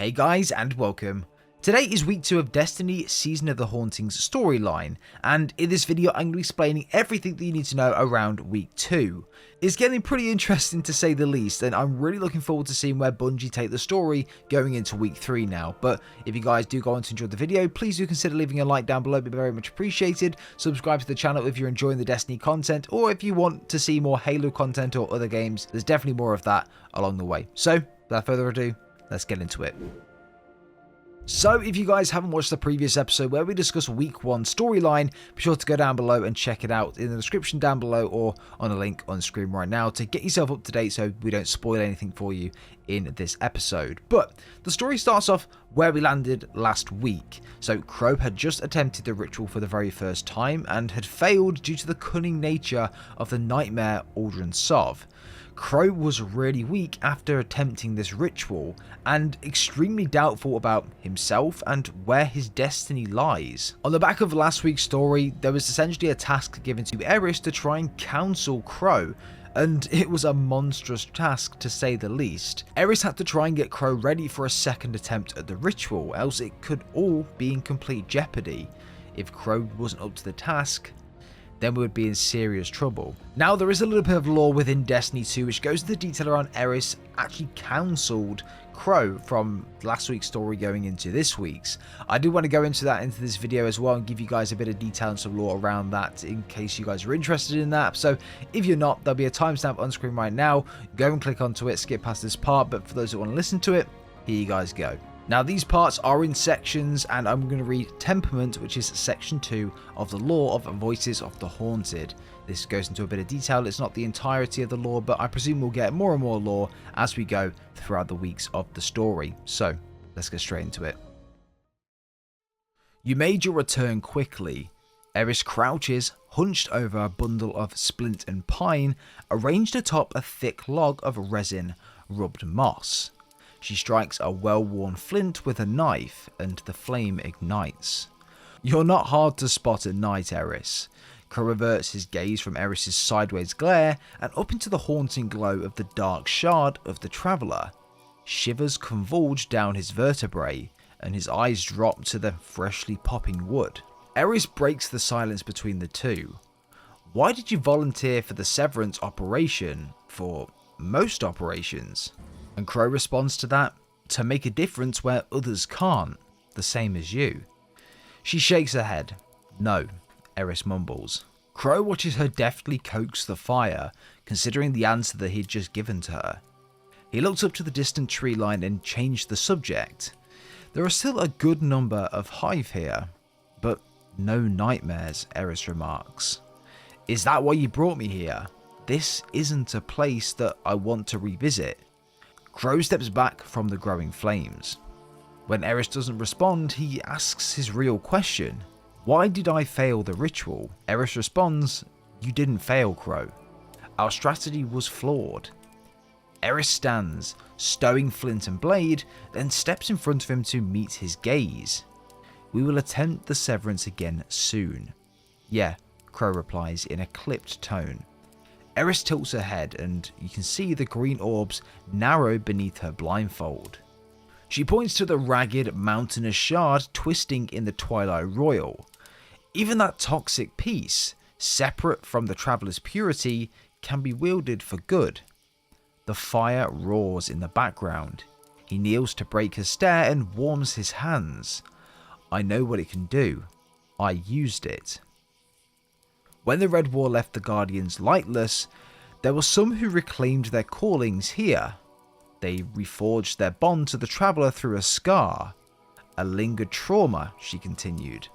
Hey guys, and welcome. Today is week 2 of Destiny Season of the Hauntings storyline, and in this video I'm going to be explaining everything that you need to know around week 2. It's getting pretty interesting to say the least, and I'm really looking forward to seeing where Bungie take the story going into week 3 now. But if you guys do go on to enjoy the video, please do consider leaving a like down below, it'd be very much appreciated. Subscribe to the channel if you're enjoying the Destiny content, or if you want to see more Halo content or other games, there's definitely more of that along the way. So, without further ado, let's get into it. So if you guys haven't watched the previous episode where we discuss week 1 storyline, be sure to go down below and check it out in the description down below or on a link on screen right now to get yourself up to date so we don't spoil anything for you in this episode. But the story starts off where we landed last week. So Crow had just attempted the ritual for the very first time and had failed due to the cunning nature of the nightmare Aldrin Sov. Crow was really weak after attempting this ritual and extremely doubtful about himself and where his destiny lies. On the back of last week's story, there was essentially a task given to Eris to try and counsel Crow, and it was a monstrous task to say the least. Eris had to try and get Crow ready for a second attempt at the ritual, else it could all be in complete jeopardy. If Crow wasn't up to the task, then we would be in serious trouble. Now there is a little bit of lore within Destiny 2 which goes into the detail around Eris actually counselled Crow from last week's story going into this week's. I do want to go into that into this video as well and give you guys a bit of detail and some lore around that in case you guys are interested in that. So if you're not, there'll be a timestamp on screen right now. Go and click onto it, skip past this part, but for those that want to listen to it, here you guys go. Now these parts are in sections, and I'm going to read Temperament, which is section 2 of the lore of Voices of the Haunted. This goes into a bit of detail. It's not the entirety of the lore, but I presume we'll get more and more lore as we go throughout the weeks of the story. So let's get straight into it. You made your return quickly. Eris crouches, hunched over a bundle of splint and pine, arranged atop a thick log of resin rubbed moss. She strikes a well-worn flint with a knife, and the flame ignites. You're not hard to spot at night, Eris. Crow reverts his gaze from Eris's sideways glare and up into the haunting glow of the dark shard of the Traveller. Shivers convulge down his vertebrae, and his eyes drop to the freshly popping wood. Eris breaks the silence between the two. Why did you volunteer for the Severance operation, for most operations? And Crow responds to that, to make a difference where others can't, the same as you. She shakes her head. No, Eris mumbles. Crow watches her deftly coax the fire, considering the answer that he'd just given to her. He looks up to the distant tree line and changed the subject. There are still a good number of hive here, but no nightmares, Eris remarks. Is that why you brought me here? This isn't a place that I want to revisit. Crow steps back from the growing flames. When Eris doesn't respond, he asks his real question. Why did I fail the ritual? Eris responds, you didn't fail, Crow. Our strategy was flawed. Eris stands, stowing flint and blade, then steps in front of him to meet his gaze. We will attempt the Severance again soon. Yeah, Crow replies in a clipped tone. Eris tilts her head and you can see the green orbs narrow beneath her blindfold. She points to the ragged, mountainous shard twisting in the Twilight Royal. Even that toxic piece, separate from the Traveller's purity, can be wielded for good. The fire roars in the background. He kneels to break her stare and warms his hands. I know what it can do. I used it. When the Red War left the Guardians lightless, there were some who reclaimed their callings here. They reforged their bond to the Traveller through a scar. A lingered trauma, she continued.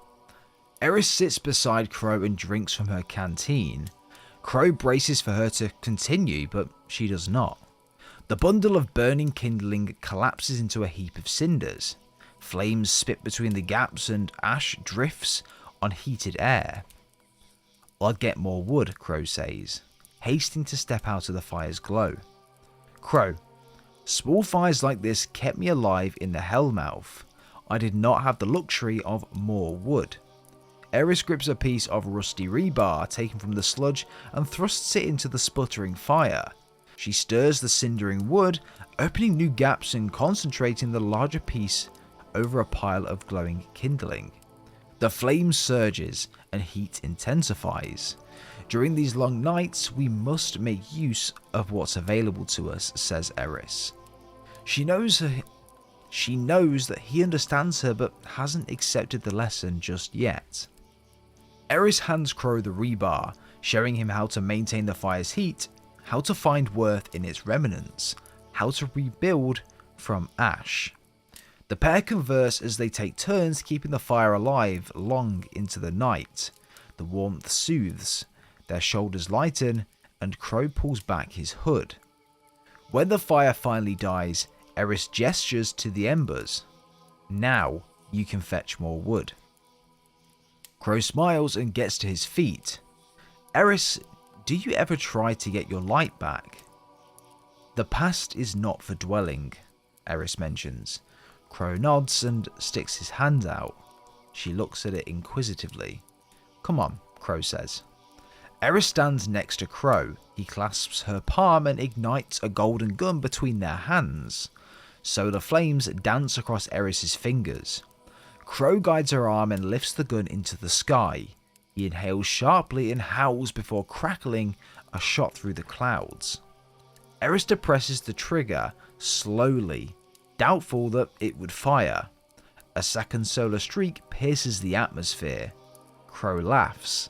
Eris sits beside Crow and drinks from her canteen. Crow braces for her to continue, but she does not. The bundle of burning kindling collapses into a heap of cinders. Flames spit between the gaps and ash drifts on heated air. I'll get more wood, Crow says, hasting to step out of the fire's glow. Crow, small fires like this kept me alive in the Hellmouth. I did not have the luxury of more wood. Eris grips a piece of rusty rebar taken from the sludge and thrusts it into the sputtering fire. She stirs the cindering wood, opening new gaps and concentrating the larger piece over a pile of glowing kindling. The flame surges and heat intensifies. During these long nights, we must make use of what's available to us, says Eris. She knows that he understands her but hasn't accepted the lesson just yet. Eris hands Crow the rebar, showing him how to maintain the fire's heat, how to find worth in its remnants, how to rebuild from ash. The pair converse as they take turns keeping the fire alive long into the night. The warmth soothes, their shoulders lighten, and Crow pulls back his hood. When the fire finally dies, Eris gestures to the embers. Now you can fetch more wood. Crow smiles and gets to his feet. Eris, do you ever try to get your light back? The past is not for dwelling, Eris mentions. Crow nods and sticks his hand out. She looks at it inquisitively. Come on, Crow says. Eris stands next to Crow. He clasps her palm and ignites a golden gun between their hands. Solar flames dance across Eris's fingers. Crow guides her arm and lifts the gun into the sky. He inhales sharply and howls before crackling a shot through the clouds. Eris depresses the trigger slowly, doubtful that it would fire. A second solar streak pierces the atmosphere. Crow laughs.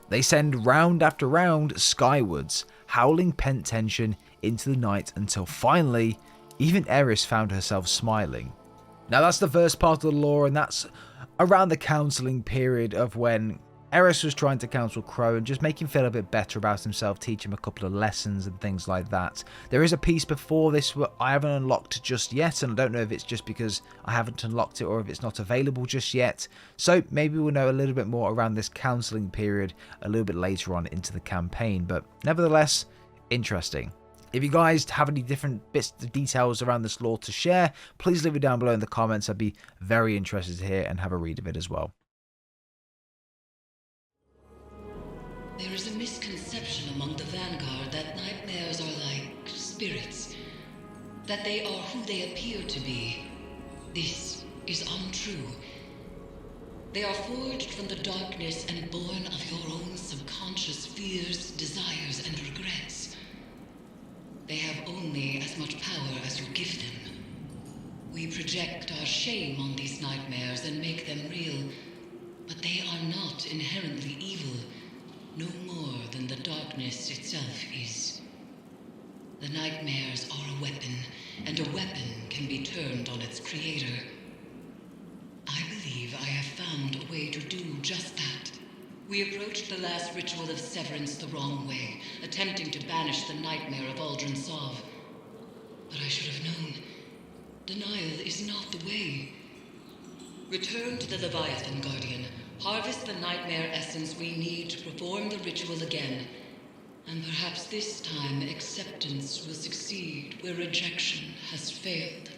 They send round after round skywards, howling pent tension into the night until finally, even Eris found herself smiling. Now that's the first part of the lore, and that's around the counselling period of when Eris was trying to counsel Crow and just make him feel a bit better about himself, teach him a couple of lessons and things like that. There is a piece before this where I haven't unlocked just yet, and I don't know if it's just because I haven't unlocked it or if it's not available just yet. So maybe we'll know a little bit more around this counselling period a little bit later on into the campaign, but nevertheless, interesting. If you guys have any different bits of details around this lore to share, please leave it down below in the comments. I'd be very interested to hear and have a read of it as well. There is a misconception among the Vanguard that nightmares are like spirits, that they are who they appear to be. This is untrue. They are forged from the darkness and born of your own subconscious fears, desires, and regrets. They have only as much power as you give them. We project our shame on these nightmares and make them real, but they are not inherently evil, no more than the darkness itself is. The nightmares are a weapon, and a weapon can be turned on its creator. I believe I have found a way to do just that. We approached the last ritual of severance the wrong way, attempting to banish the nightmare of Aldrin Sov. But I should have known. Denial is not the way. Return to the Leviathan, Guardian. Harvest the nightmare essence we need to perform the ritual again. And perhaps this time acceptance will succeed where rejection has failed.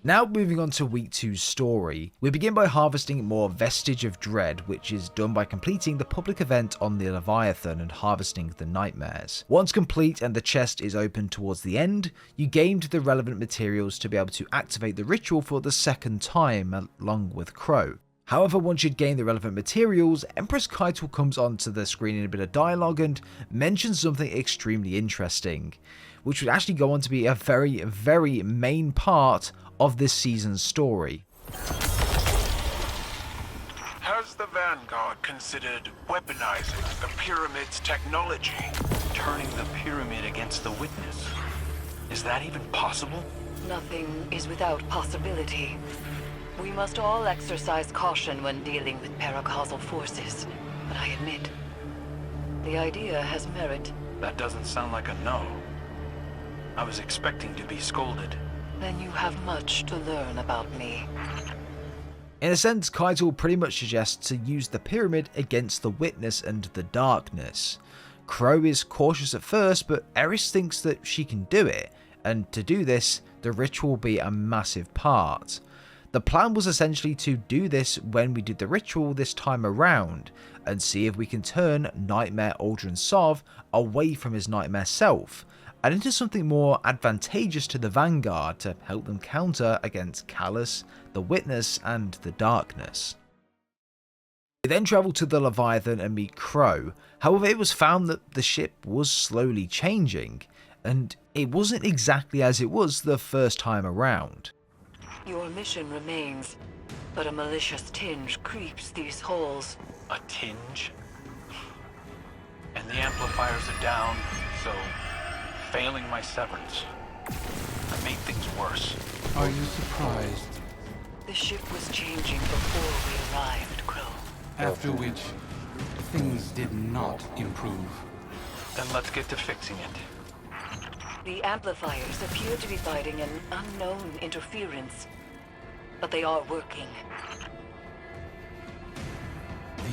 Now moving on to week 2's story, we begin by harvesting more Vestige of Dread, which is done by completing the public event on the Leviathan and harvesting the nightmares. Once complete and the chest is opened towards the end, you gained the relevant materials to be able to activate the ritual for the second time along with Crow. However, once you'd gained the relevant materials, Empress Keitel comes onto the screen in a bit of dialogue and mentions something extremely interesting, which would actually go on to be a very, very main part of this season's story. Has the Vanguard considered weaponizing the Pyramid's technology? Turning the Pyramid against the Witness? Is that even possible? Nothing is without possibility. We must all exercise caution when dealing with paracausal forces, but I admit, the idea has merit. That doesn't sound like a no. I was expecting to be scolded. Then you have much to learn about me. In a sense, Keitel pretty much suggests to use the Pyramid against the Witness and the Darkness. Crow is cautious at first, but Eris thinks that she can do it, and to do this, the ritual will be a massive part. The plan was essentially to do this when we did the ritual this time around, and see if we can turn Nightmare Aldrin Sov away from his nightmare self, and into something more advantageous to the Vanguard to help them counter against Callus, the Witness, and the Darkness. We then travel to the Leviathan and meet Crow. However, it was found that the ship was slowly changing, and it wasn't exactly as it was the first time around. Your mission remains, but a malicious tinge creeps these halls. A tinge? And the amplifiers are down, so failing my severance, I made things worse. Are you surprised? The ship was changing before we arrived, Crow. After which, things did not improve. Then let's get to fixing it. The amplifiers appear to be fighting an unknown interference, but they are working.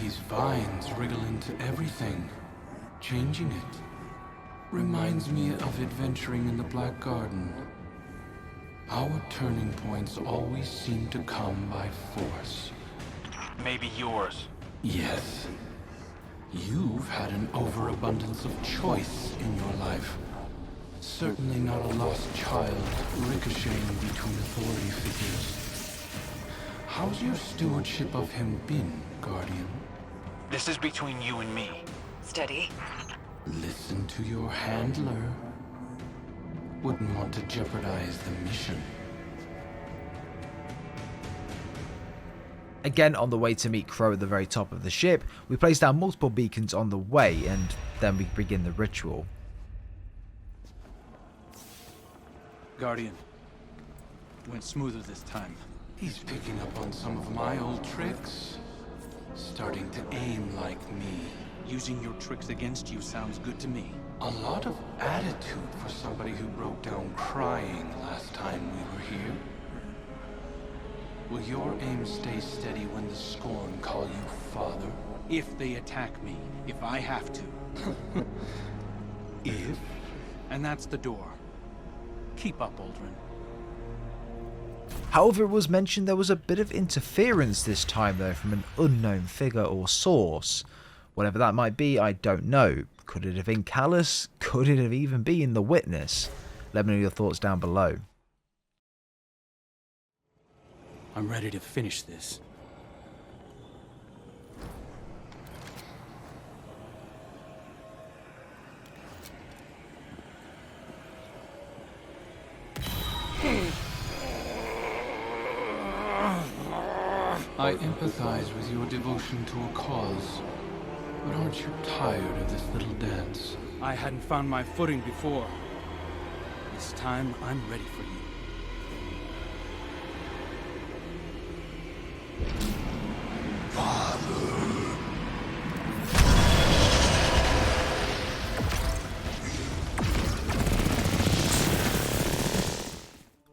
These vines wriggle into everything, changing it. Reminds me of adventuring in the Black Garden. Our turning points always seem to come by force. Maybe yours. Yes. You've had an overabundance of choice in your life. Certainly not a lost child ricocheting between authority figures. How's your stewardship of him been, Guardian? This is between you and me. Steady. Listen to your handler. Wouldn't want to jeopardize the mission. Again, on the way to meet Crow at the very top of the ship, we place down multiple beacons on the way, and then we begin the ritual. Guardian. Went smoother this time. He's picking up on some of my old tricks. Starting to aim like me. Using your tricks against you sounds good to me. A lot of attitude for somebody who broke down crying last time we were here. Will your aim stay steady when the Scorn call you father? If they attack me, if I have to. If? And that's the door. Keep up, Aldrin. However, it was mentioned there was a bit of interference this time though from an unknown figure or source. Whatever that might be, I don't know. Could it have been Callus? Could it have even been the Witness? Let me know your thoughts down below. I'm ready to finish this. I empathize with your devotion to a cause. But aren't you tired of this little dance? I hadn't found my footing before. This time, I'm ready for you.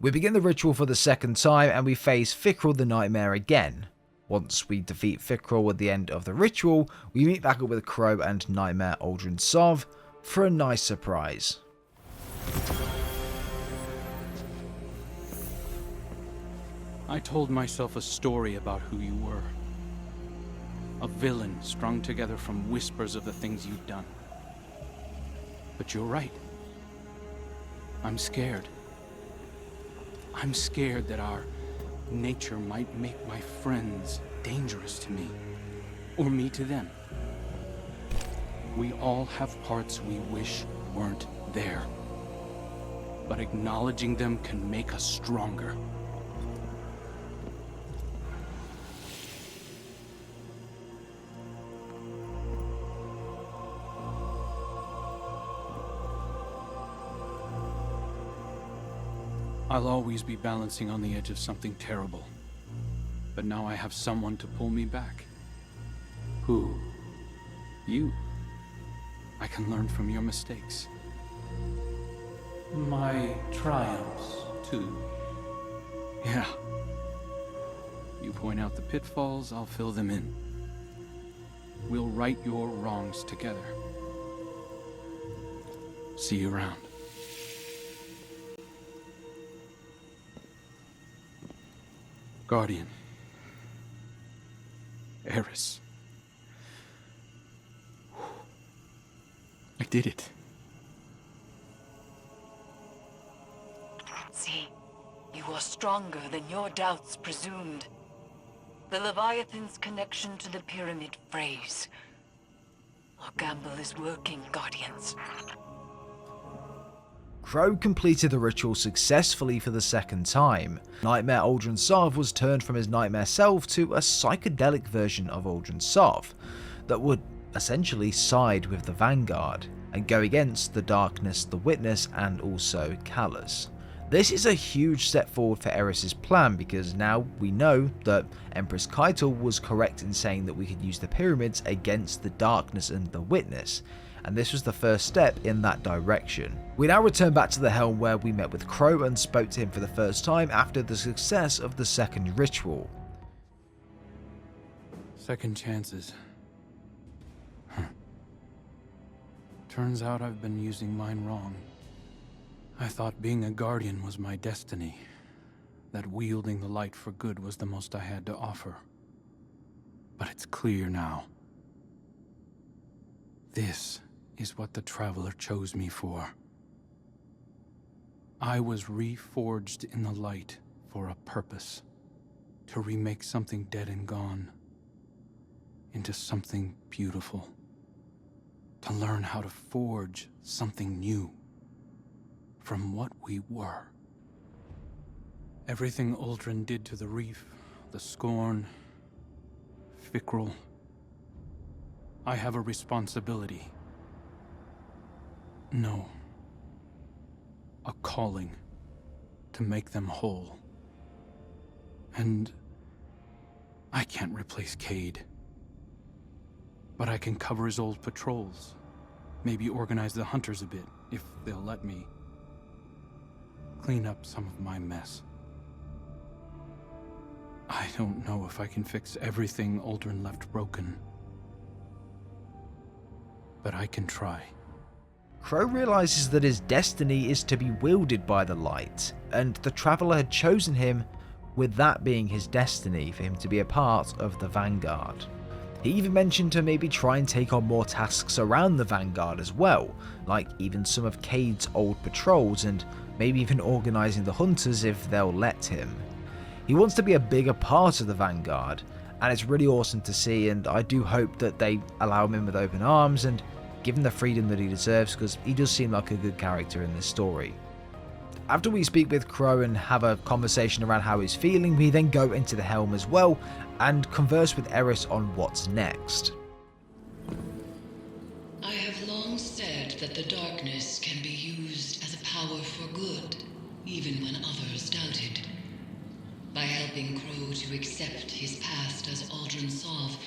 We begin the ritual for the second time and we face Fickrell the Nightmare again. Once we defeat Fickrell at the end of the ritual, we meet back up with Crow and Nightmare Aldrin Sov for a nice surprise. I told myself a story about who you were. A villain strung together from whispers of the things you'd done. But you're right. I'm scared. I'm scared that our nature might make my friends dangerous to me, or me to them. We all have parts we wish weren't there, but acknowledging them can make us stronger. I'll always be balancing on the edge of something terrible. But now I have someone to pull me back. Who? You. I can learn from your mistakes. My triumphs, too. Yeah. You point out the pitfalls, I'll fill them in. We'll right your wrongs together. See you around. Guardian. Eris. I did it. See, you are stronger than your doubts presumed. The Leviathan's connection to the pyramid frays. Our gamble is working, Guardians. Crow completed the ritual successfully for the second time. Nightmare Aldrin Sov was turned from his nightmare self to a psychedelic version of Aldrin Sov that would essentially side with the Vanguard and go against the Darkness, the Witness, and also Callus. This is a huge step forward for Eris' plan, because now we know that Empress Keitel was correct in saying that we could use the pyramids against the Darkness and the Witness, and this was the first step in that direction. We now return back to the helm, where we met with Crow and spoke to him for the first time after the success of the second ritual. Second chances. Turns out I've been using mine wrong. I thought being a guardian was my destiny, that wielding the light for good was the most I had to offer. But it's clear now. This is what the Traveler chose me for. I was reforged in the light for a purpose, to remake something dead and gone into something beautiful, to learn how to forge something new from what we were. Everything Aldrin did to the reef, the scorn, Fickrel, I have a responsibility. No. A calling to make them whole. And I can't replace Cade. But I can cover his old patrols. Maybe organize the hunters a bit, if they'll let me. Clean up some of my mess. I don't know if I can fix everything Aldrin left broken. But I can try. Crow realizes that his destiny is to be wielded by the light, and the Traveler had chosen him with that being his destiny, for him to be a part of the Vanguard. He even mentioned to maybe try and take on more tasks around the Vanguard as well, like even some of Cade's old patrols, and maybe even organising the hunters if they'll let him. He wants to be a bigger part of the Vanguard, and it's really awesome to see, and I do hope that they allow him in with open arms and give him the freedom that he deserves, because he does seem like a good character in this story. After we speak with Crow and have a conversation around how he's feeling, we then go into the helm as well and converse with Eris on what's next. I have long said that the darkness can be used as a power for good, even when others doubted. By helping Crow to accept his past as Aldrin Sov,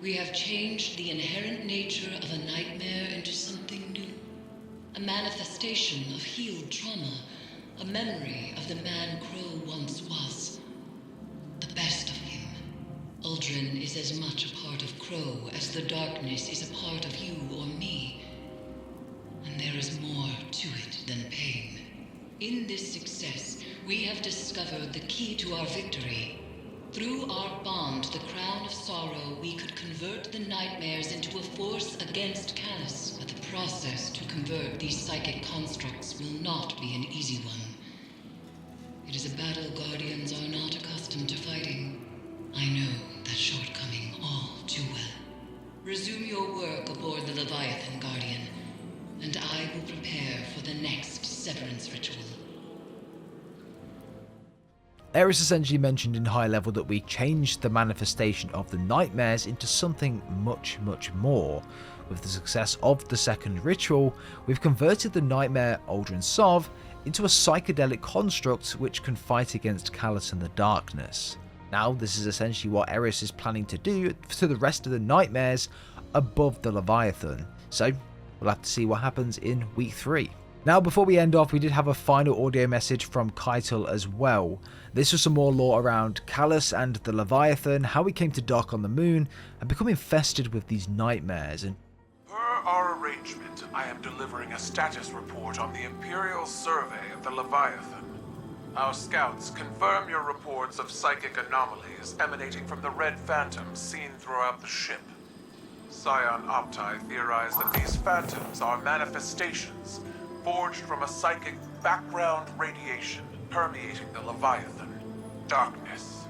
we have changed the inherent nature of a nightmare into something new. A manifestation of healed trauma, a memory of the man Crow once was. The best of him. Aldrin is as much a part of Crow as the darkness is a part of you or me. And there is more to it than pain. In this success, we have discovered the key to our victory. Through our bond, the Crown of Sorrow, we could convert the nightmares into a force against Callus. But the process to convert these psychic constructs will not be an easy one. It is a battle Guardians are not accustomed to fighting. I know that shortcoming all too well. Resume your work aboard the Leviathan, Guardian, and I will prepare for the next severance ritual. Eris essentially mentioned in high level that we changed the manifestation of the nightmares into something much, much more. With the success of the second ritual, we've converted the nightmare Aldrin Sov into a psychedelic construct which can fight against Callus and the darkness. Now, this is essentially what Eris is planning to do to the rest of the nightmares above the Leviathan. So, we'll have to see what happens in week 3. Now, before we end off, we did have a final audio message from Keitel as well. This was some more lore around Callus and the Leviathan, how he came to dock on the moon and become infested with these nightmares. And Per our arrangement, I am delivering a status report on the Imperial survey of the Leviathan. Our scouts confirm your reports of psychic anomalies emanating from the red phantoms seen throughout the ship. Scion Opti theorize that these phantoms are manifestations forged from a psychic background radiation permeating the Leviathan. Darkness.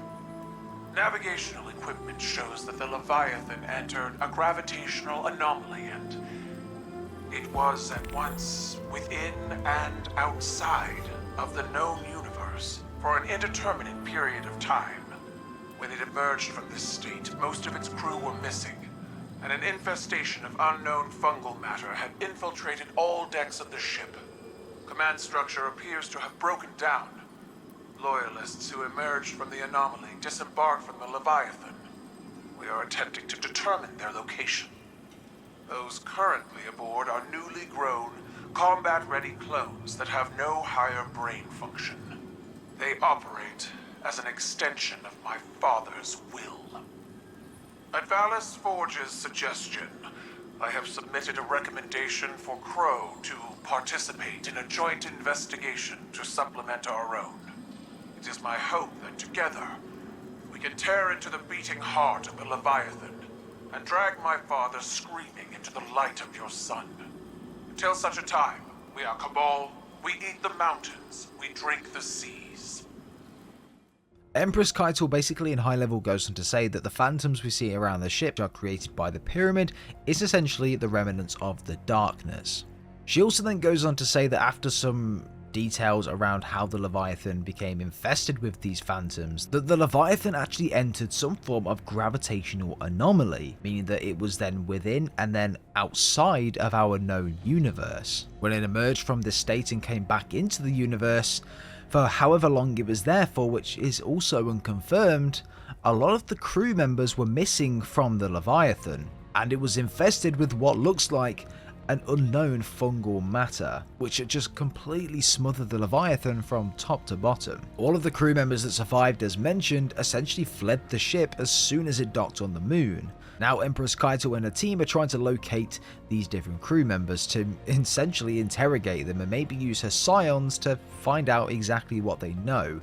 Navigational equipment shows that the Leviathan entered a gravitational anomaly and it was at once within and outside of the known universe for an indeterminate period of time. When it emerged from this state, most of its crew were missing, and an infestation of unknown fungal matter had infiltrated all decks of the ship. Command structure appears to have broken down. Loyalists who emerged from the anomaly disembarked from the Leviathan. We are attempting to determine their location. Those currently aboard are newly grown, combat-ready clones that have no higher brain function. They operate as an extension of my father's will. At Valis Forge's suggestion, I have submitted a recommendation for Crow to participate in a joint investigation to supplement our own. It is my hope that together, we can tear into the beating heart of the Leviathan and drag my father screaming into the light of your sun. Until such a time, we are Cabal, we eat the mountains, we drink the seas. Empress Keitel basically in high level goes on to say that the phantoms we see around the ship are created by the pyramid is essentially the remnants of the darkness. She also then goes on to say that after some details around how the Leviathan became infested with these phantoms, that the Leviathan actually entered some form of gravitational anomaly, meaning that it was then within and then outside of our known universe. When it emerged from this state and came back into the universe, for however long it was there for, which is also unconfirmed, a lot of the crew members were missing from the Leviathan, and it was infested with what looks like an unknown fungal matter, which had just completely smothered the Leviathan from top to bottom. All of the crew members that survived, as mentioned, essentially fled the ship as soon as it docked on the moon. Now Empress Keitel and her team are trying to locate these different crew members to essentially interrogate them and maybe use her scions to find out exactly what they know.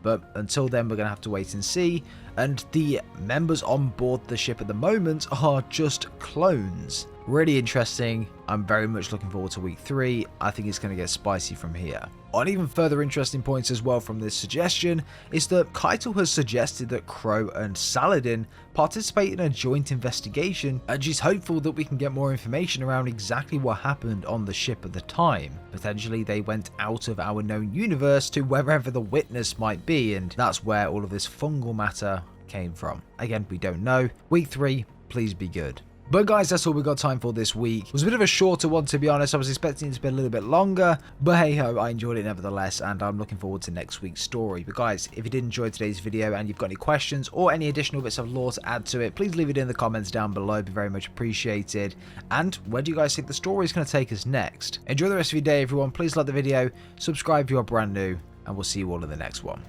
But until then, we're going to have to wait and see. And the members on board the ship at the moment are just clones. Really interesting. I'm very much looking forward to week 3. I think it's going to get spicy from here. On even further interesting points as well from this suggestion is that Keitel has suggested that Crow and Saladin participate in a joint investigation, and she's hopeful that we can get more information around exactly what happened on the ship at the time. Potentially they went out of our known universe to wherever the witness might be, and that's where all of this fungal matter came from. Again, we don't know. Week 3, please be good. But guys, that's all we got time for this week. It was a bit of a shorter one, to be honest. I was expecting it to be a little bit longer, but hey ho, I enjoyed it nevertheless, and I'm looking forward to next week's story. But guys, if you did enjoy today's video and you've got any questions or any additional bits of lore to add to it, please leave it in the comments down below. It'd be very much appreciated. And where do you guys think the story is going to take us next? Enjoy the rest of your day, everyone. Please like the video, subscribe if you are brand new, and we'll see you all in the next one.